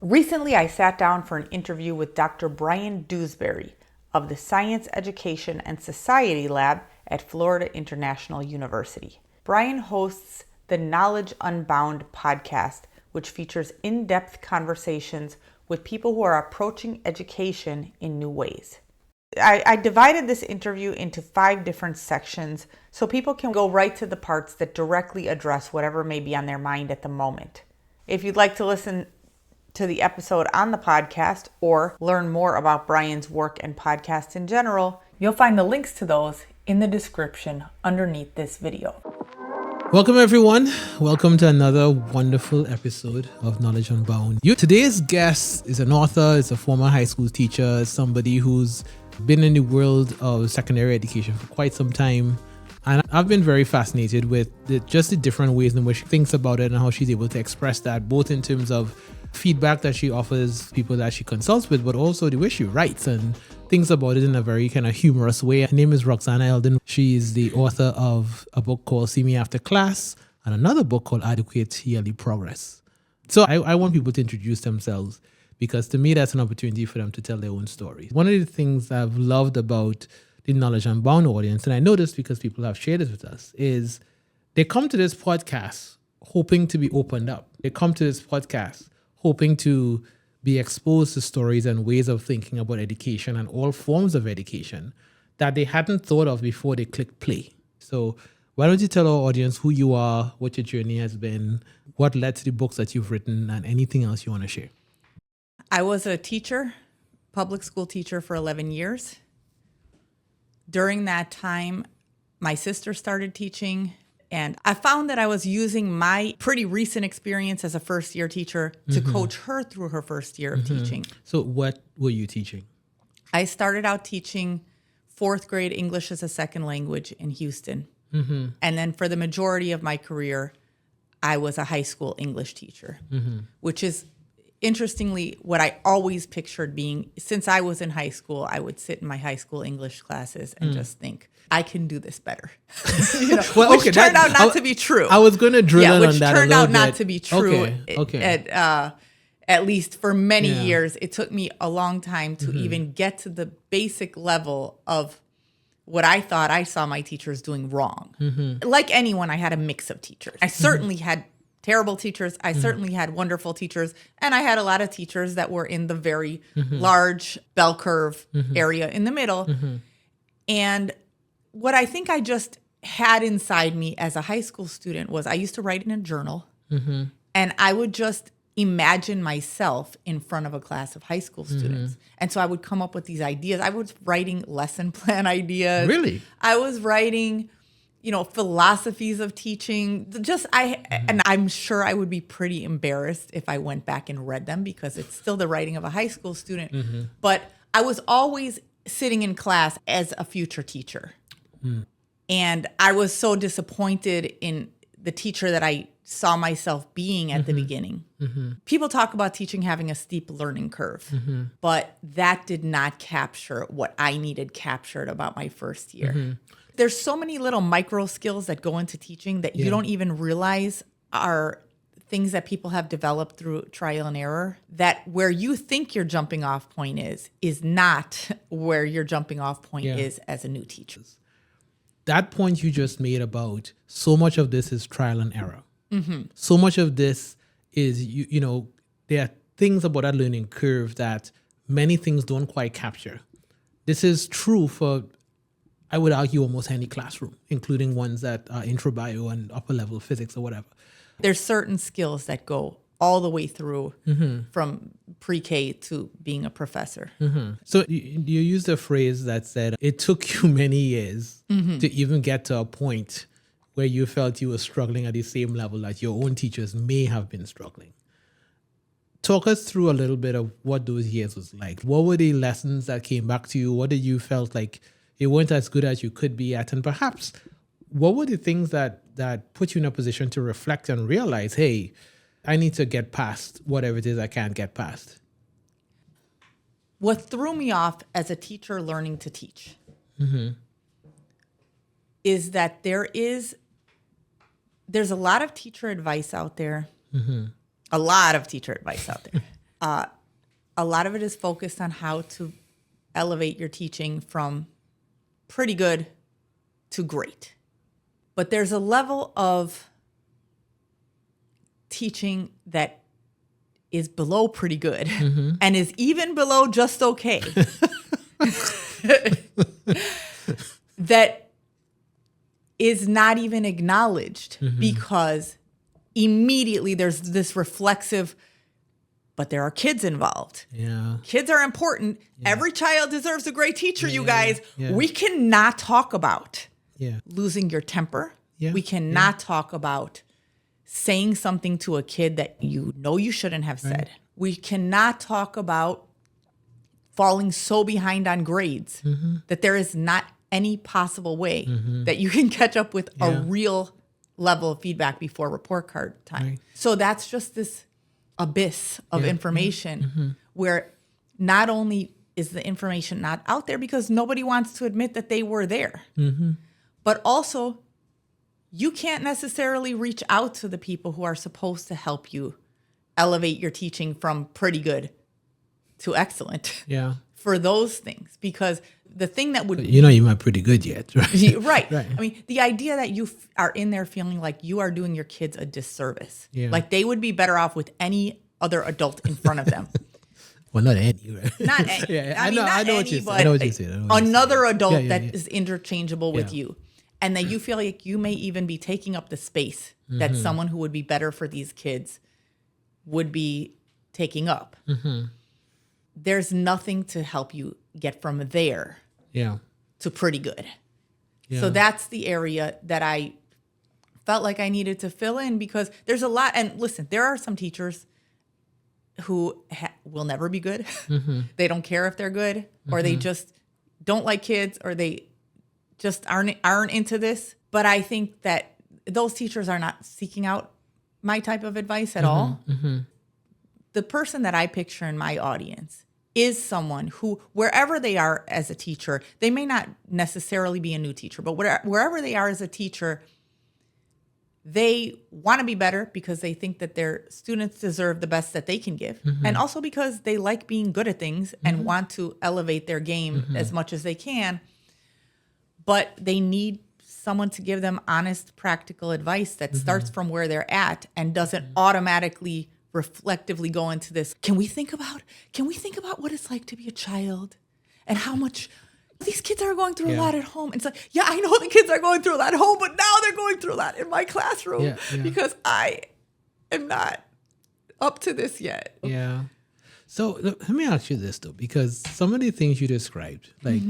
Recently, I sat down for an interview with Dr. Bryan Dewsbury of the Science Education and Society Lab at Florida International University. Bryan hosts the Knowledge Unbound podcast, which features in-depth conversations with people who are approaching education in new ways. I divided this interview into 5 different sections so people can go right to the parts that directly address whatever may be on their mind at the moment. If you'd like to listen to the episode on the podcast or learn more about Bryan's work and podcasts in general, you'll find the links to those in the description underneath this video. Welcome everyone. Welcome to another wonderful episode of Knowledge Unbound. Today's guest is an author, is a former high school teacher, somebody who's been in the world of secondary education for quite some time. And I've been very fascinated with just the different ways in which she thinks about it and how she's able to express that, both in terms of feedback that she offers people that she consults with, but also the way she writes and thinks about it in a very kind of humorous way. Her name is Roxanna Elden. She is the author of a book called See Me After Class and another book called Adequate Yearly Progress. So I want people to introduce themselves because to me, that's an opportunity for them to tell their own stories. One of the things I've loved about the Knowledge Unbound audience, and I know this because people have shared it with us, is they come to this podcast hoping to be opened up. They come to this podcast hoping to be exposed to stories and ways of thinking about education and all forms of education that they hadn't thought of before they clicked play. So why don't you tell our audience who you are, what your journey has been, what led to the books that you've written, and anything else you want to share? I was a teacher, public school teacher for 11 years. During that time, my sister started teaching, and I found that I was using my pretty recent experience as a first-year teacher to coach her through her first year of teaching. So what were you teaching? I started out teaching 4th grade English as a second language in Houston. And then for the majority of my career, I was a high school English teacher, which is interestingly what I always pictured being. Since I was in high school, I would sit in my high school English classes and just think, I can do this better. Which turned out not to be true. I was going to drill in on that a little bit. Which turned out not to be true. Okay. At least for many years, it took me a long time to even get to the basic level of what I thought I saw my teachers doing wrong. Like anyone, I had a mix of teachers. I certainly had terrible teachers. I certainly had wonderful teachers. And I had a lot of teachers that were in the very large bell curve area in the middle. And what I think I just had inside me as a high school student was I used to write in a journal. And I would just imagine myself in front of a class of high school students. And so I would come up with these ideas. I was writing lesson plan ideas. Really? I was writing philosophies of teaching. And I'm sure I would be pretty embarrassed if I went back and read them because it's still the writing of a high school student. But I was always sitting in class as a future teacher. And I was so disappointed in the teacher that I saw myself being at the beginning. People talk about teaching having a steep learning curve, but that did not capture what I needed captured about my first year. There's so many little micro skills that go into teaching that you don't even realize are things that people have developed through trial and error, that where you think your jumping off point is not where your jumping off point is as a new teacher. That point you just made about so much of this is trial and error. So much of this is, there are things about that learning curve that many things don't quite capture. This is true for, I would argue, almost any classroom, including ones that are intro bio and upper level physics or whatever. There's certain skills that go all the way through from pre-K to being a professor. So you used a phrase that said it took you many years to even get to a point where you felt you were struggling at the same level that your own teachers may have been struggling. Talk us through a little bit of what those years was like. What were the lessons that came back to you? What did you felt like you weren't as good as you could be at? And perhaps what were the things that put you in a position to reflect and realize, hey, I need to get past whatever it is I can't get past? What threw me off as a teacher learning to teach is that there's a lot of teacher advice out there, a lot of teacher advice out there a lot of it is focused on how to elevate your teaching from pretty good to great. But there's a level of teaching that is below pretty good and is even below just okay. That is not even acknowledged because immediately there's this reflexive, but there are kids involved. Yeah. Kids are important. Yeah. Every child deserves a great teacher, you guys. Yeah. We cannot talk about losing your temper. Yeah. We cannot talk about saying something to a kid that you know you shouldn't have said. Right. We cannot talk about falling so behind on grades that there is not any possible way that you can catch up with a real level of feedback before report card time. Right. So that's just this abyss of information where not only is the information not out there because nobody wants to admit that they were there, but also you can't necessarily reach out to the people who are supposed to help you elevate your teaching from pretty good to excellent. Yeah. For those things, because the thing that would... You're not pretty good yet, right? Right. I mean, the idea that you are in there feeling like you are doing your kids a disservice. Yeah. Like they would be better off with any other adult in front of them. Well, not any, right? Not any. I know what you're saying. I know what you're saying. Another adult that is interchangeable with you. And that you feel like you may even be taking up the space that someone who would be better for these kids would be taking up. There's nothing to help you get from there to pretty good. Yeah. So that's the area that I felt like I needed to fill in because there's a lot. And listen, there are some teachers who will never be good. They don't care if they're good or they just don't like kids or they just aren't into this. But I think that those teachers are not seeking out my type of advice at all. The person that I picture in my audience is someone who, wherever they are as a teacher, they may not necessarily be a new teacher, but wherever they are as a teacher, they want to be better because they think that their students deserve the best that they can give. And also because they like being good at things and want to elevate their game as much as they can. But they need someone to give them honest, practical advice that starts from where they're at and doesn't automatically reflectively go into this. Can we think about what it's like to be a child and how much these kids are going through a lot at home? And it's like, I know the kids are going through a lot at home, but now they're going through a lot in my classroom because I am not up to this yet. Yeah. So let me ask you this though, because some of the things you described, like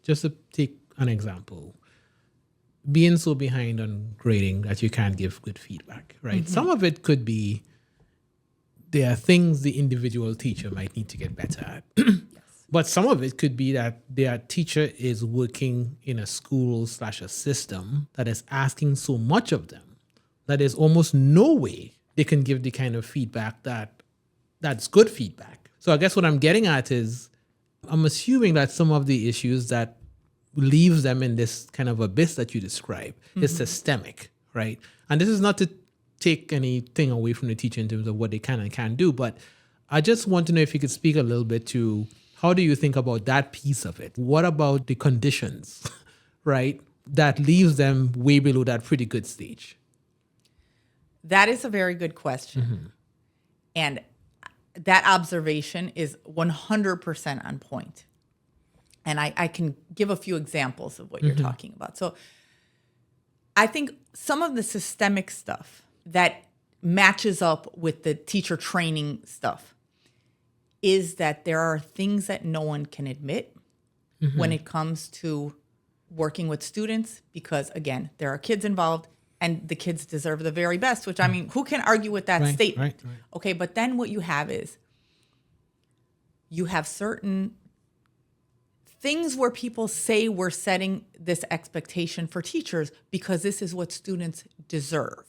just to take an example, being so behind on grading that you can't give good feedback, right? Some of it could be there are things the individual teacher might need to get better at. But some of it could be that their teacher is working in a school/a system that is asking so much of them that there's almost no way they can give the kind of feedback that's good feedback. So I guess what I'm getting at is I'm assuming that some of the issues that leaves them in this kind of abyss that you describe is systemic, right? And this is not to take anything away from the teacher in terms of what they can and can't do, but I just want to know if you could speak a little bit to how do you think about that piece of it? What about the conditions, right, that leaves them way below that pretty good stage? That is a very good question. And that observation is 100% on point. And I can give a few examples of what you're talking about. So I think some of the systemic stuff that matches up with the teacher training stuff is that there are things that no one can admit when it comes to working with students, because again, there are kids involved and the kids deserve the very best, which I mean, who can argue with that statement? Right. Okay, but then what you have is you have certain things where people say we're setting this expectation for teachers because this is what students deserve.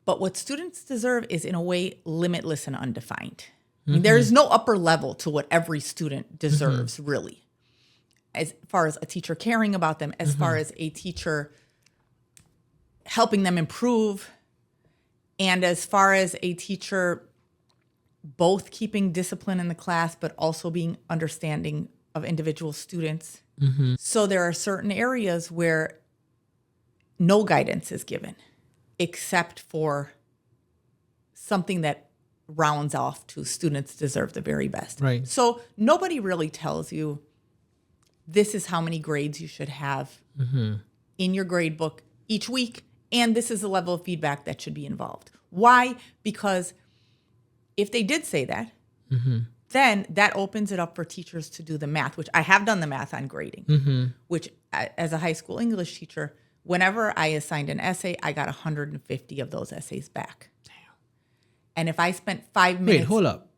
But what students deserve is in a way limitless and undefined. I mean, there is no upper level to what every student deserves, really. As far as a teacher caring about them, as far as a teacher helping them improve, and as far as a teacher both keeping discipline in the class, but also being understanding of individual students. So there are certain areas where no guidance is given, except for something that rounds off to students deserve the very best. Right. So nobody really tells you this is how many grades you should have in your grade book each week, and this is the level of feedback that should be involved. Why? Because if they did say that, then that opens it up for teachers to do the math, which I have done the math on grading, which as a high school English teacher, whenever I assigned an essay, I got 150 of those essays back. Damn. And if I spent 5 minutes... Wait, hold up.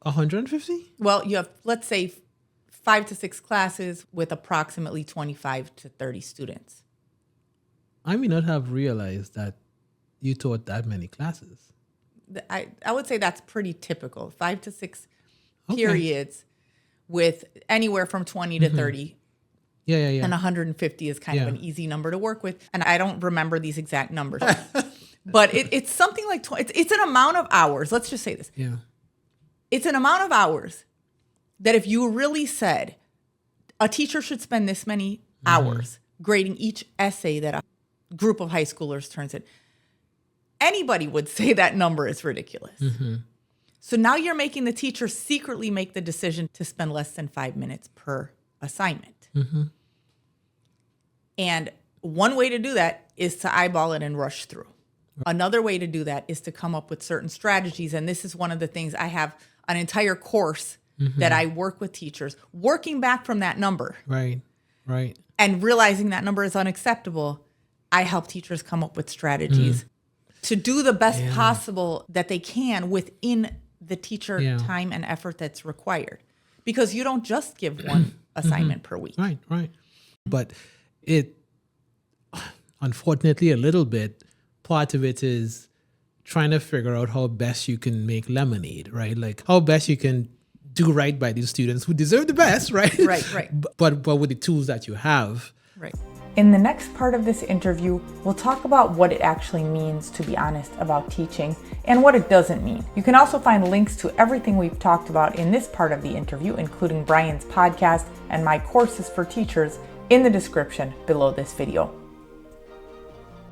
150? Well, you have, let's say, 5 to 6 classes with approximately 25 to 30 students. I may not have realized that you taught that many classes. I would say that's pretty typical. 5 to 6 periods with anywhere from 20 to 30. Yeah. And 150 is kind of an easy number to work with. And I don't remember these exact numbers. But it's something like, it's an amount of hours. Let's just say this. Yeah. It's an amount of hours that if you really said a teacher should spend this many hours grading each essay that a group of high schoolers turns in, anybody would say that number is ridiculous. So now you're making the teacher secretly make the decision to spend less than 5 minutes per assignment. And one way to do that is to eyeball it and rush through. Another way to do that is to come up with certain strategies. And this is one of the things I have an entire course that I work with teachers, working back from that number. Right. And realizing that number is unacceptable. I help teachers come up with strategies to do the best possible that they can within the teacher time and effort that's required. Because you don't just give one assignment per week. Right. But it, unfortunately, a little bit, part of it is trying to figure out how best you can make lemonade, right? Like how best you can do right by these students who deserve the best, right? Right. But with the tools that you have. Right. In the next part of this interview, we'll talk about what it actually means to be honest about teaching and what it doesn't mean. You can also find links to everything we've talked about in this part of the interview, including Bryan's podcast and my courses for teachers, in the description below this video.